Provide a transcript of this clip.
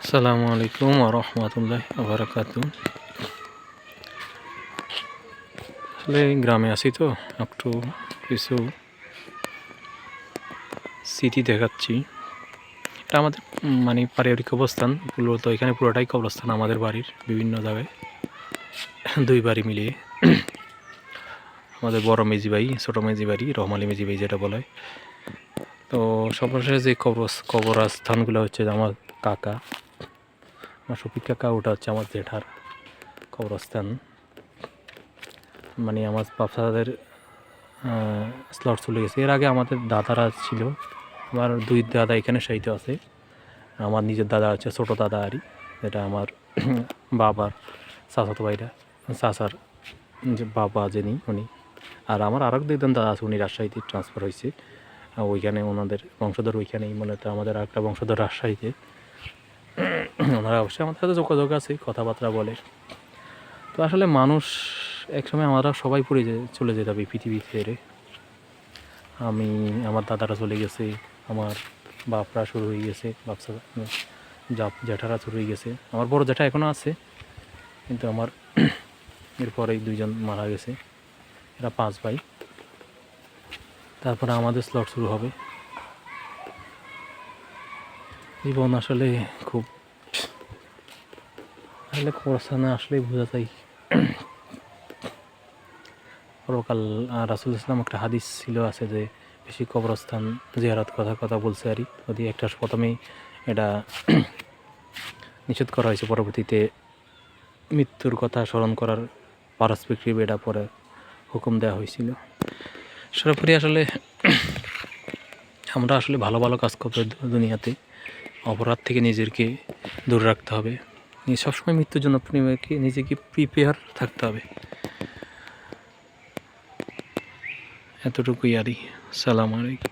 আসসালামু আলাইকুম ওয়া রাহমাতুল্লাহি ওয়া বারাকাতুহু। আসলে গ্রামে আছি তো একটু কিছু স্মৃতি দেখাচ্ছি। এটা আমাদের মানে পারিবারিক অবস্থান মূলত এখানে পুরোটাই কবরস্থান আমাদের বাড়ির বিভিন্ন জায়গায় দুই বাড়ি মিলিয়ে। আমাদের বড় মেজি ভাই, ছোট মেজি বাড়ি, রহমালি মেজি ভাই যেটা বলে। তো সর্বশেষ যে কবরস্থানগুলো হচ্ছে আমার কাকা, আমার শফিক কাকা, ওটা হচ্ছে আমার জেঠার কবরস্থান। মানে আমার বাপসাদের স্লট চলে গেছে। এর আগে আমাদের দাদারা ছিল, আমার দুই দাদা এখানে শায়িত আছে। আমার নিজের দাদা হচ্ছে ছোটো দাদা আরই, যেটা আমার বাবার চাচাতো ভাইরা, চাচার যে বাবা যিনি উনি। আর আমার আরেক দুইজন দাদা আছে, উনি রাজশাহীতে ট্রান্সফার হয়েছে, ওইখানে ওনাদের বংশধর ওইখানেই, মনে তো আমাদের আরেকটা বংশধর রাজশাহীতে। ওনারা অবশ্যই আমাদের সাথে যোগাযোগ আছে, কথাবার্তা বলে। তো আসলে মানুষ একসময় আমরা সবাই চলে যেতে হবে পৃথিবী ছেড়ে। আমার দাদারা চলে গেছে, আমার বাপরা শুরু হয়ে গেছে, জ্যাঠারা শুরু হয়ে গেছে, আমার বড় জ্যাঠা এখনও আছে, কিন্তু আমার এরপরেই দুইজন মারা গেছে। এরা 5 ভাই। তারপরে আমাদের স্লট শুরু হবে। জীবন আসলে খুব কবরস্থানে আসলেই বোঝা যায় পরকাল। রাসূল ইসলাম একটা হাদিস ছিল আছে যে বেশি কবরস্থান জিয়ারত কথা বলছে আর যদি একটা প্রথমেই এটা নিষেধ করা হয়েছে, পরবর্তীতে মৃত্যুর কথা স্মরণ করার পারস্পেক্টিভ এটা পরে হুকুম দেওয়া হয়েছিল। সর্বোপরি আসলে আমরা আসলে ভালো ভালো কাজ করতে দুনিয়াতে, অপরাধ থেকে নিজেকে দূরে রাখতে হবে। সবসময় মৃত্যুর জন্য নিজেকে প্রিপেয়ার থাকতে হবে। এতটুকুই আরই। সালাম আলাইকুম।